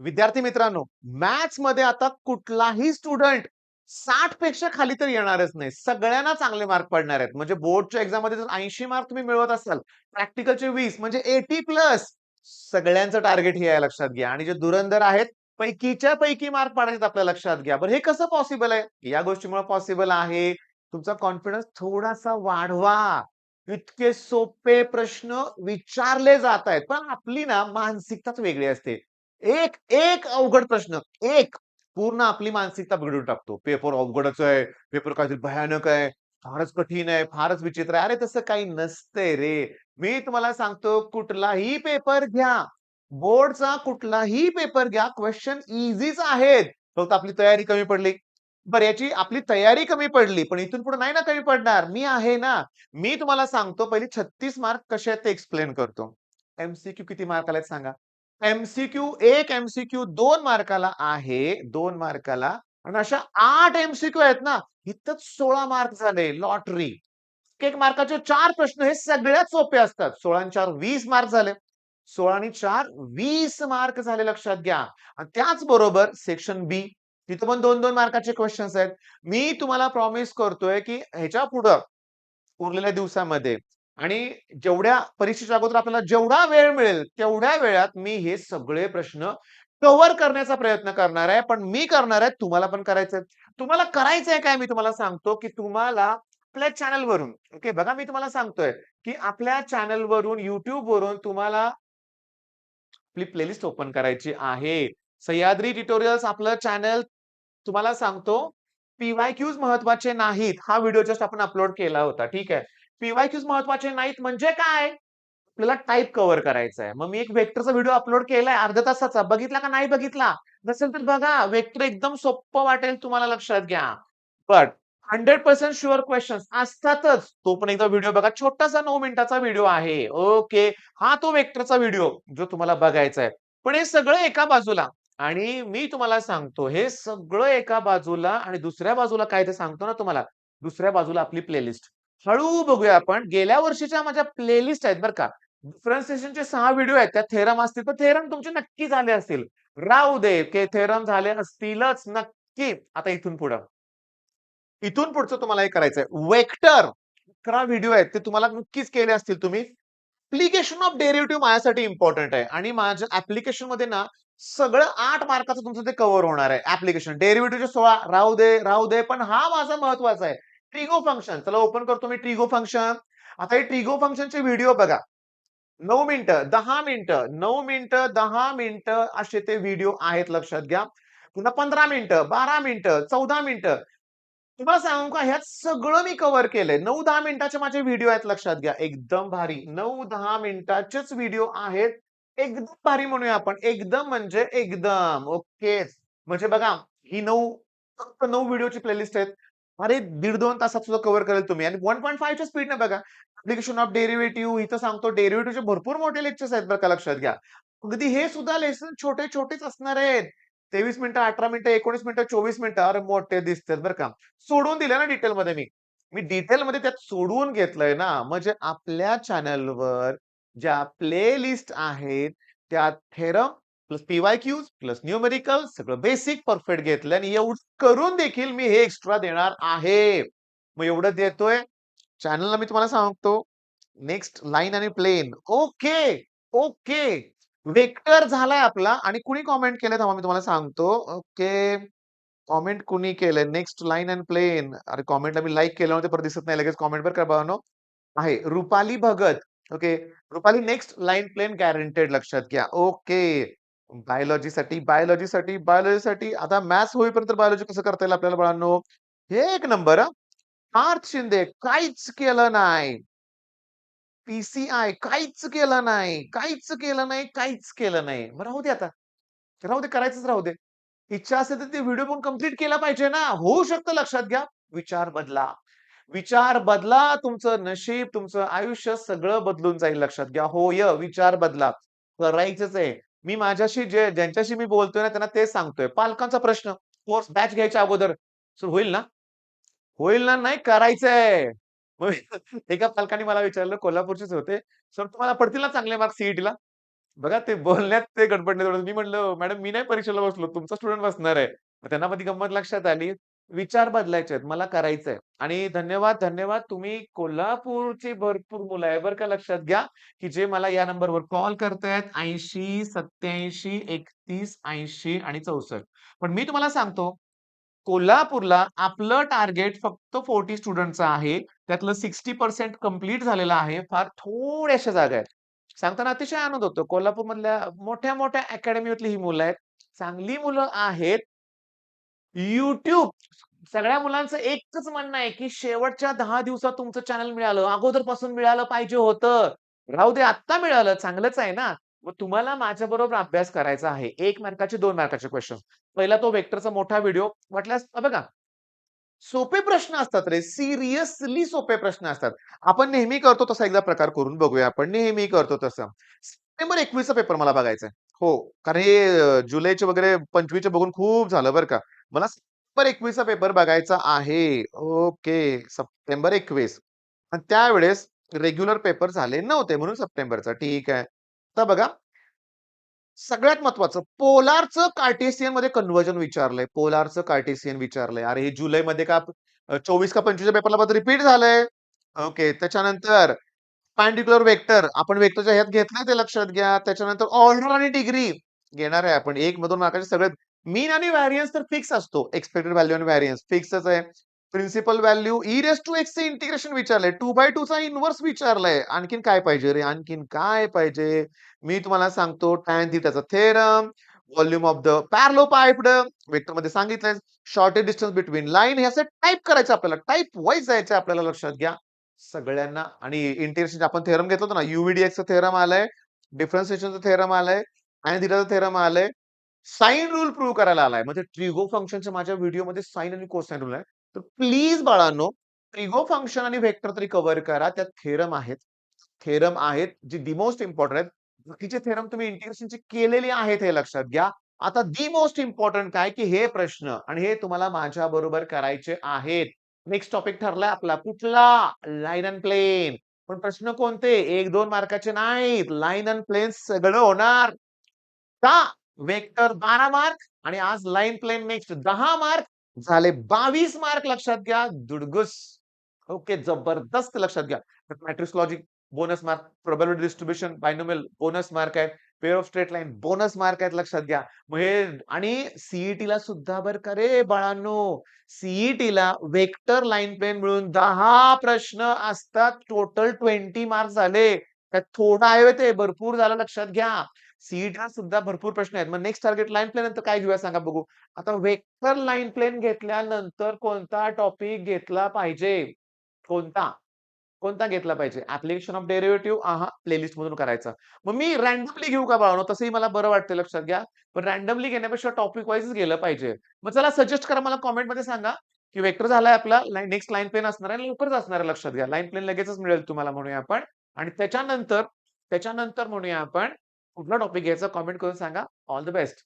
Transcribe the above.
विद्यार्थी मित्रांनो, मॅथ्स मध्ये आता कुठलाही स्टुडंट 60 पेक्षा खाली तर येणारच नाही. सगळ्यांना चांगले मार्क पडणार आहेत. म्हणजे बोर्डच्या एक्झाम मध्ये जर 80 मार्क तुम्ही मिळवत असाल, प्रॅक्टिकलचे 20 म्हणजे 80 प्लस सगळ्यांचं टार्गेट हे आहे लक्षात घ्या. आणि जे धुरंधर आहेत, पैकीच्या पैकी मार्क पाडायचे आपल्या लक्षात घ्या. बरं हे कसं पॉसिबल आहे? या गोष्टीमुळे पॉसिबल आहे. तुमचा कॉन्फिडन्स थोडासा वाढवा. इतके सोपे प्रश्न विचारले जात आहेत. पण आपली ना मानसिकताच वेगळी असते. एक एक अवघड प्रश्न, एक पूर्ण आपली मानसिकता बिघडून टाकतो. पेपर अवघडच आहे, पेपर काहीतरी भयानक आहे, फारच कठीण आहे, फारच विचित्र आहे. अरे तसं काही नसतंय रे. मी तुम्हाला सांगतो कुठलाही पेपर घ्या, बोर्डचा कुठलाही पेपर घ्या, क्वेश्चन इझीच आहेत. फक्त आपली तयारी कमी पडली. बरं याची आपली तयारी कमी पडली, पण इथून पुढे नाही ना कमी पडणार. मी आहे ना. मी तुम्हाला सांगतो पहिले 36 मार्क कसे आहेत ते एक्सप्लेन करतो. एमसीक्यू किती मार्काला आहेत सांगा? एक एमसीक्यू 2 मार्काला आहे, 2 मार्काला आणि अशा 8 एमसीक्यू आहेत ना, इथंच 16 मार्क झाले लॉटरी. 1 मार्काचे 4 प्रश्न हे सगळ्यात सोपे असतात. 16 आणि 4 20 मार्क झाले. 16 आणि 4 20 मार्क झाले लक्षात घ्या. आणि त्याच बरोबर सेक्शन बी तिथं पण 2-2 मार्काचे क्वेश्चन्स आहेत. मी तुम्हाला प्रॉमिस करतोय, की ह्याच्या पुढं उरलेल्या दिवसामध्ये आणि जेवढ्या परीक्षेच्या अगोदर आपल्याला जेवढा वेळ मिळेल, तेवढ्या वेळात मी हे सगळे प्रश्न कव्हर करण्याचा प्रयत्न करणार आहे. पण मी करणार आहे, तुम्हाला पण करायचंय. तुम्हाला करायचंय काय मी तुम्हाला सांगतो, की तुम्हाला आपल्या चॅनलवरून ओके बघा मी तुम्हाला सांगतोय, की आपल्या चॅनलवरून YouTubeवरून तुम्हाला आपली प्लेलिस्ट ओपन करायची आहे. सह्याद्री ट्युटोरियल्स आपलं चॅनल तुम्हाला सांगतो, पी-वाय-क्यूज महत्वाचे नाहीत. हा व्हिडिओ जस्ट आपण अपलोड केला होता. ठीक आहे. पी-वाय-क्यूज महत्वाचे नाहीत म्हणजे काय? आपल्याला टाइप कव्हर करायचा आहे. मग मी एक व्हेक्टरचा व्हिडिओ अपलोड केलाय अर्ध्या तासाचा. बघितला का नाही बघितला? नसेल तर बघा. व्हेक्टर एकदम सोपं वाटेल तुम्हाला लक्षात घ्या. बट 100% शुअर क्वेशन्स असतातच. तो पण एकदा व्हिडिओ बघा. छोटासा 9 मिनिटाचा व्हिडिओ आहे. ओके. हा तो व्हेक्टरचा व्हिडिओ जो तुम्हाला बघायचा आहे. पण हे सगळं एका बाजूला आणि मी तुम्हाला सांगतो हे सगळं एका बाजूला आणि दुसऱ्या बाजूला काय ते सांगतो ना तुम्हाला. दुसऱ्या बाजूला आपली प्लेलिस्ट. हळू बघूया आपण. गेल्या वर्षीच्या माझ्या प्लेलिस्ट आहेत बरं का. डिफरन्सिएशनचे 6 व्हिडिओ आहेत. त्यात थेरम असतील, तर थेरम तुमचे नक्की झाले असतील. राहू दे, की थेरम झाले असतीलच नक्की. आता इथून पुढं. इथून पुढचं तुम्हाला हे करायचंय. वेक्टर 11 व्हिडिओ आहेत ते तुम्हाला नक्कीच केले असतील तुम्ही. ॲप्लिकेशन ऑफ डेरिव्हेटिव्ह माझ्यासाठी इम्पोर्टंट आहे आणि माझ्या ॲप्लिकेशनमध्ये ना सगळं 8 मार्काचं तुमचं ते कव्हर होणार आहे. ॲप्लिकेशन डेरिव्हेटिव्हचे 16 राहू दे, राहू दे. पण हा माझा महत्वाचा आहे. Trigo function. चला ओपन करतो मी ट्रिगो फंक्शन. आता हे ट्रिगो फंक्शनचे व्हिडिओ बघा. 9 मिनिटं, 10 मिनिटं, 9 मिनिटं, 10 मिनिटं असे ते व्हिडिओ आहेत लक्षात घ्या. पुन्हा 15 मिनिटं, 12 मिनिटं, 14 मिनिटं. तुम्हाला सांगू का ह्यात सगळं मी कव्हर केलंय. 9-10 मिनिटाचे माझे व्हिडिओ आहेत लक्षात घ्या. एकदम भारी. 9-10 मिनिटाचेच व्हिडिओ आहेत. एकदम भारी म्हणूया आपण. एकदम म्हणजे एकदम. ओके. म्हणजे बघा ही 9 फक्त 9 व्हिडिओची प्लेलिस्ट आहेत. अरे 1.5-2 तासात सुद्धा कव्हर करेल तुम्ही आणि 1.5 च्या स्पीडने बघा. ॲप्लिकेशन ऑफ डेरिव्हेटिव्ह इथं सांगतो डेरिव्हेटिव्हचे भरपूर मोठे लेक्चर्स आहेत बरं का लक्षात घ्या. अगदी हे सुद्धा लेसन छोटे-छोटेच असणार आहेत. 23 मिनिटं, 18 मिनिटं, 19 मिनिटं, 24 मिनिटं. अरे मोठे दिसतात बरं का. सोडून दिलं ना डिटेलमध्ये मी. मी डिटेलमध्ये त्यात सोडून घेतलंय ना, म्हणजे आपल्या चॅनलवर ज्या प्लेलिस्ट आहेत, त्या theorem plus P-Y-cues plus numerical सगळं बेसिक परफेक्ट घेतलंय आणि एवढं करून देखील मी हे एक्स्ट्रा देणार आहे. मग एवढं देतोय. चॅनलला मी तुम्हाला सांगतो नेक्स्ट लाईन आणि प्लेन. Okay, okay. वेक्टर झालाय आपला आणि कुणी कमेंट केलंय थांबा मी तुम्हाला सांगतो. ओके. कमेंट कुणी केलंय? Next line and plane. अरे कमेंटला मी लाइक केलं नव्हतं, परत दिसत नाही लगेच कमेंट बरं का भावांनो. आहे Rupali Bhagat. Okay. Rupali next line plane guaranteed लक्षात घ्या. ओके. बायोलॉजीसाठी आता मॅथ्स होईपर्यंत बायोलॉजी कसं करता येईल आपल्याला बाळांनो? हे एक नंबर हां. पार्थ शिंदे काहीच केलं नाही. पी-सी-आय काहीच केलं नाही. काहीच केलं नाही, काहीच केलं नाही. मग राहू दे आता. राहू दे, करायचंच राहू दे. इच्छा असेल तर ते व्हिडिओ पण कंप्लीट केला पाहिजे ना. होऊ शकतं लक्षात घ्या. विचार बदला. विचार बदला. तुमचं नशीब, तुमचं आयुष्य सगळं बदलून जाईल लक्षात घ्या. होय, विचार बदला. करायचंच आहे. मी माझ्याशी ज्यांच्याशी मी बोलतोय ना त्यांना तेच सांगतोय. पालकांचा प्रश्न, कोर्स बॅच घ्यायच्या अगोदर, "सर होईल ना?" "होईल ना?" "नाही, करायचंय." मग एका पालकाने मला विचारलं, कोल्हापूरचेच होते, "सर तुम्हाला पडतील ना चांगले मार्क्स सी बघा ते बोलण्यात ते गडबडले थोडं. मी म्हटलं, "मॅडम मी नाही परीक्षेला बसलो, तुमचा स्टुडंट बसणार आहे." मग त्यांना मग ती गंमत लक्षात आली. विचार बदलायचे आहेत, मला करायचंय. आणि धन्यवाद, धन्यवाद. तुम्ही कोल्हापूरची भरपूर मुलं आहे बरं का लक्षात घ्या, की जे मला या नंबरवर कॉल करतायत 80 87 31 80 आणि 64. पण मी तुम्हाला सांगतो, कोल्हापूरला आपलं टार्गेट फक्त 40 स्टुडंटचं आहे. त्यातलं 60% कंप्लीट झालेलं आहे. फार थोड्याशा जागा आहेत. सांगताना अतिशय आनंद होतो. कोल्हापूरमधल्या मोठ्या-मोठ्या अकॅडमीतली ही मुलं आहेत. चांगली मुलं आहेत. YouTube सगळ्या मुलांचं एकच म्हणणं आहे, की शेवटच्या 10 दिवसात तुमचं चॅनल मिळालं. अगोदरपासून मिळालं पाहिजे होतं. राहू दे आत्ता मिळालं चांगलंच आहे ना. मग तुम्हाला माझ्याबरोबर अभ्यास करायचा आहे. 1 मार्काचे 2 मार्काचे क्वेशन. पहिला तो व्हेक्टरचा मोठा व्हिडिओ वाटल्यास बघा सोपे प्रश्न असतात रे. सिरियसली सोपे प्रश्न असतात. आपण नेहमी करतो तसा एकदा प्रकार करून बघूया आपण. नेहमी करतो तसं. सप्टेंबर 21 चा पेपर मला बघायचा आहे. हो, कारण हे जुलैचे वगैरे 25 चे बघून खूप झालं बरं का. मला सप्टेंबर 21 चा पेपर बघायचा आहे. ओके. सप्टेंबर 21 आणि त्यावेळेस रेग्युलर पेपर झाले नव्हते म्हणून सप्टेंबरचा. ठीक आहे. आता बघा सगळ्यात महत्वाचं पोलारचं कार्टेशियनमध्ये कन्व्हर्जन विचारलंय. पोलारचं कार्टेशियन विचारलंय. अरे हे जुलैमध्ये का 24 का 25 पेपरला परत रिपीट झालंय. ओके. त्याच्यानंतर परपेंडिक्युलर वेक्टर आपण वेक्टरच्या ह्यात घेतलंय ते लक्षात घ्या. त्याच्यानंतर ऑर्डर आणि डिग्री घेणार आहे आपण. 1 मधून मार्काचे सगळे मीन आणि व्हेरियन्स तर फिक्स असतो. एक्सपेक्टेड व्हॅल्यू आणि व्हेरियन्स फिक्सच आहे. Principal value e raise to X चं इंटिग्रेशन विचारलंय. 2/2 चा इन्व्हर्स विचारलंय. आणखीन काय पाहिजे रे? आणखीन काय पाहिजे? मी तुम्हाला सांगतो टॅन थीटाचा theorem, volume of the parallelepiped वेक्टरमध्ये सांगितलंय. शॉर्टेस्ट डिस्टन्स बिटवीन लाईन हे असं टाइप करायचं आपल्याला. टाइप वाईज जायचं आपल्याला लक्षात घ्या. सगळ्यांना आणि इंटिग्रेशन आपण थेरम घेतलं होतं ना, यूव्हीडीएक्सचं थेरम आलंय, डिफरन्शिएशनचं थेरम आलंय, टॅन थीटाचं थेरम आलंय. साइन रूल प्रूव्ह करायला आलाय. म्हणजे ट्रिगो फंक्शनच्या माझ्या व्हिडिओमध्ये साइन आणि कोसाइन रूल आहे. तर प्लीज बाळांनो, ट्रिगो फंक्शन आणि व्हेक्टर तरी कव्हर करा. त्यात थेरम आहेत. थेरम आहेत जी दी मोस्ट इम्पोर्टंट आहेत. बाकीचे थेरम तुम्ही इंटिग्रेशनचे केलेले आहेत हे लक्षात घ्या. आता दी मोस्ट इम्पोर्टंट काय, की हे प्रश्न आणि हे तुम्हाला माझ्याबरोबर करायचे आहेत. नेक्स्ट टॉपिक ठरलाय आपला कुठला? Line and plane. पण प्रश्न कोणते? 1-2 मार्काचे नाहीत. लाईन अँड प्लेन सगळं होणार. का? वेक्टर 12 मार्क आणि आज लाईन प्लेन नेक्स्ट 10 मार्क झाले 22 मार्क लक्षात घ्या. दुडगुस. ओके, जबरदस्त लक्षात घ्या. Matrix logic bonus mark, probability distribution, binomial bonus mark आहेत. Pair of straight line bonus mark आहेत लक्षात घ्या. मग हे आणि सीईटीला सुद्धा बरं का रे बाळांनो, सीईटीला वेक्टर लाईन प्लेन मिळून 10 प्रश्न असतात. टोटल 20 मार्क्स झाले. त्यात थोडं आहे होय ते, भरपूर झालं लक्षात घ्या. सीईटीला सुद्धा भरपूर प्रश्न आहेत. मग नेक्स्ट टार्गेट लाईन प्लेन नंतर काय घेऊया सांगा बघू. आता वेक्टर लाईन प्लेन घेतल्यानंतर कोणता टॉपिक घेतला पाहिजे? कोणता? कोणता घेतला पाहिजे? ॲप्लिकेशन ऑफ डेरिव्हेटिव्ह प्लेलिस्ट मधून करायचा. मग मी रँडमली घेऊ का बाळांनो? तसंही मला बरं वाटतं लक्षात घ्या. पण रँडमली घेण्यापेक्षा टॉपिक वाईजच गेलं पाहिजे. मग चला सजेस्ट करा मला कमेंटमध्ये सांगा, की वेक्टर झालाय आपला नेक्स्ट लाईन प्लेन असणार आहे आणि लवकरच असणार आहे लक्षात घ्या. लाईन प्लेन लगेचच मिळेल तुम्हाला म्हणूया आपण आणि त्याच्यानंतर म्हणूया आपण कुठला टॉपिक घ्यायचा कमेंट करून सांगा. All the best.